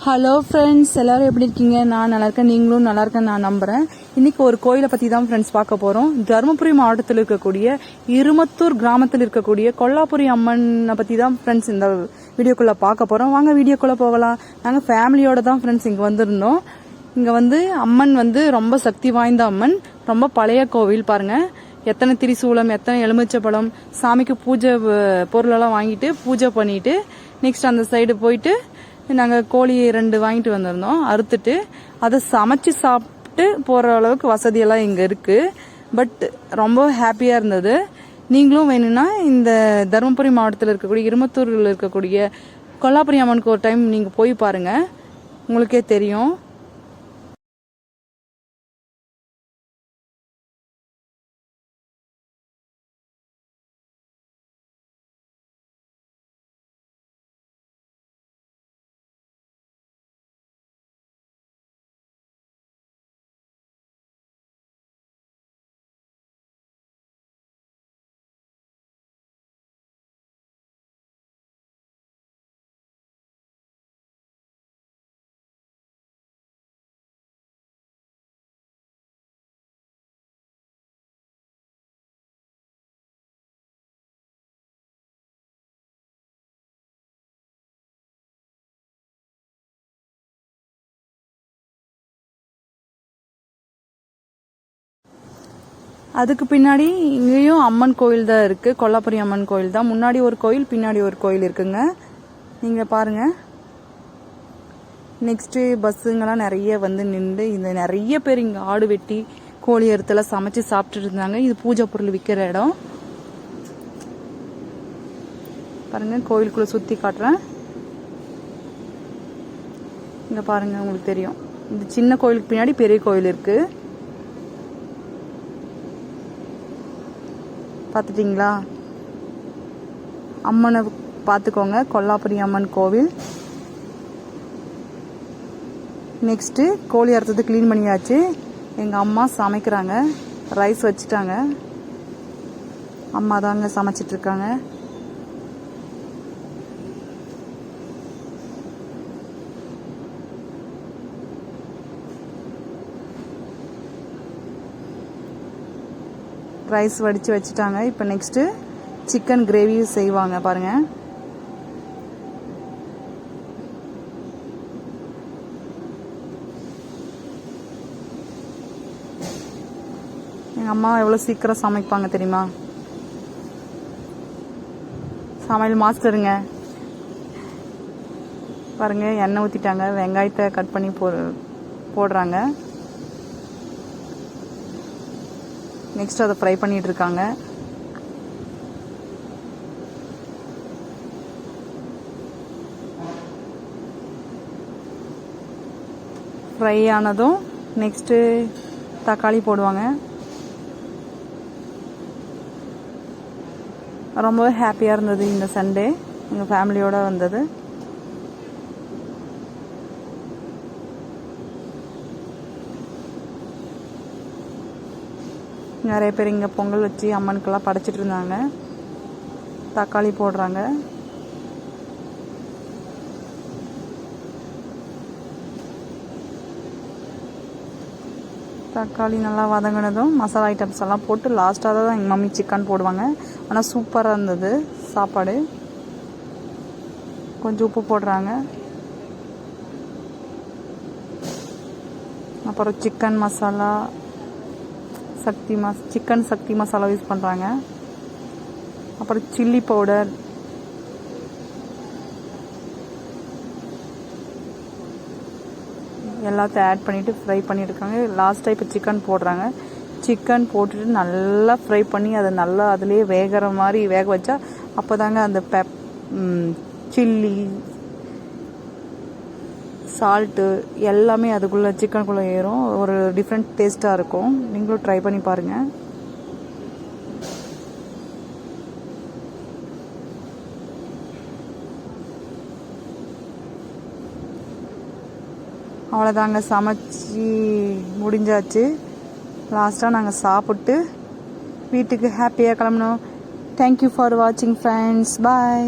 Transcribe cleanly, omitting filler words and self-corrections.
Hello friends, எல்லாரும் எப்படி இருக்கீங்க? நான் நல்லா இருக்கேன், நீங்களும் நல்லா இருக்கேன்னு நான் நம்புறேன். இன்னைக்கு ஒரு கோயிலை பத்தி தான் ஃப்ரெண்ட்ஸ் பார்க்க போறோம். தருமபுரி மாவட்டத்தில் இருக்கக்கூடிய இருமத்தூர் கிராமத்தில் இருக்கக்கூடிய கொல்லாபுரி அம்மனை பத்தி தான் ஃப்ரெண்ட்ஸ் இந்த வீடியோக்குள்ள பார்க்க போறோம். வாங்க வீடியோக்குள்ள போகலாம். நாங்க ஃபேமிலியோட தான் ஃப்ரெண்ட்ஸ் இங்க வந்திருந்தோம். இங்க அம்மன் ரொம்ப சக்தி வாய்ந்த அம்மன், ரொம்ப பழைய கோவில். பாருங்க, எத்தனை திரிசூலம், எத்தனை எலுமிச்சப்பழம், சாமிக்கு பூஜை பொருளெல்லாம் வாங்கிட்டு பூஜை பண்ணிட்டு நெக்ஸ்ட் அந்த சைடு போயிட்டு நாங்கள் கோழி 2 வாங்கிட்டு வந்திருந்தோம். அறுத்துட்டு அதை சமைச்சு சாப்பிட்டு போகிற அளவுக்கு வசதியெல்லாம் இங்கே இருக்குது. பட் ரொம்ப ஹாப்பியாக இருந்தது. நீங்களும் வேணும்னா இந்த தருமபுரி மாவட்டத்தில் இருக்கக்கூடிய இருமத்தூரில் இருக்கக்கூடிய கொல்லாபுரி அம்மனுக்கு ஒரு டைம் நீங்கள் போய் பாருங்கள், உங்களுக்கே தெரியும். அதுக்கு பின்னாடி இங்கேயும் அம்மன் கோயில் தான் இருக்கு. கொல்லாபுரி அம்மன் கோயில் தான். முன்னாடி ஒரு கோயில், பின்னாடி ஒரு கோயில் இருக்குங்க. நீங்க பாருங்க. நெக்ஸ்ட் பஸ்ஸுங்கெல்லாம் நிறைய நின்று இந்த நிறைய பேர் இங்க ஆடு வெட்டி கோழி அறுத்துல சமைச்சு சாப்பிட்டுட்டு இருந்தாங்க. இது பூஜை பொருள் விற்கிற இடம். பாருங்க, கோயிலுக்குள்ள சுத்தி காட்டுறேன். இங்க பாருங்க, உங்களுக்கு தெரியும். இந்த சின்ன கோயிலுக்கு பின்னாடி பெரிய கோயில் இருக்கு. பார்த்துட்டிங்களா? அம்மனை பார்த்துக்கோங்க, கொல்லாபுரி அம்மன் கோவில். நெக்ஸ்ட்டு கோழி அறுத்தது க்ளீன் பண்ணியாச்சு. எங்கள் அம்மா சமைக்கிறாங்க, ரைஸ் வச்சுட்டாங்க. அம்மா தாங்க சமைச்சிட்ருக்காங்க. ரைஸ் வடித்து வச்சுட்டாங்க. இப்போ நெக்ஸ்ட்டு சிக்கன் கிரேவி செய்வாங்க. பாருங்க, எங்கள் அம்மா எவ்வளோ சீக்கிரம் சமைப்பாங்க தெரியுமா? சமையல் மாஸ்டருங்க. பாருங்க, எண்ணெய் ஊற்றிட்டாங்க, வெங்காயத்தை கட் பண்ணி போடுறாங்க. நெக்ஸ்ட் அதை ஃப்ரை பண்ணிட்டு இருக்காங்க. ஃப்ரை ஆனதும் நெக்ஸ்ட்டு தக்காளி போடுவாங்க. ரொம்பவே ஹாப்பியாக இருந்தது இந்த சண்டே, எங்கள் ஃபேமிலியோட வந்தது. நிறைய பேர் இங்கே பொங்கல் வச்சு அம்மனுக்கெல்லாம் படைச்சிட்டு இருந்தாங்க. தக்காளி போடுறாங்க. தக்காளி நல்லா வதங்கினதும் மசாலா ஐட்டம்ஸ் எல்லாம் போட்டு லாஸ்ட்டாக தான் எங்கள் மம்மி சிக்கன் போடுவாங்க. ஆனால் சூப்பராக இருந்தது சாப்பாடு. கொஞ்சம் உப்பு போடுறாங்க. அப்புறம் சிக்கன் மசாலா, சிக்கன் சக்தி மசாலா யூஸ் பண்ணுறாங்க. அப்புறம் சில்லி பவுடர், எல்லாத்தையும் ஆட் பண்ணிவிட்டு ஃப்ரை பண்ணியிருக்காங்க. லாஸ்ட்டாக இப்போ சிக்கன் போடுறாங்க. சிக்கன் போட்டுட்டு நல்லா ஃப்ரை பண்ணி அதை நல்லா அதுலேயே வேகிற மாதிரி வேக வச்சா அப்போ தாங்க அந்த சில்லி, சால்ட்டு எல்லாமே அதுக்குள்ளே சிக்கனுக்குள்ளே ஏறும். ஒரு டிஃப்ரெண்ட் டேஸ்ட்டாக இருக்கும். நீங்களும் ட்ரை பண்ணி பாருங்கள். அவ்வளோதாங்க, சமைச்சி முடிஞ்சாச்சு. லாஸ்ட்டாக நாங்கள் சாப்பிட்டு வீட்டுக்கு ஹாப்பியாக கிளம்பணும். தேங்க்யூ ஃபார் வாட்சிங் ஃப்ரெண்ட்ஸ். பாய்.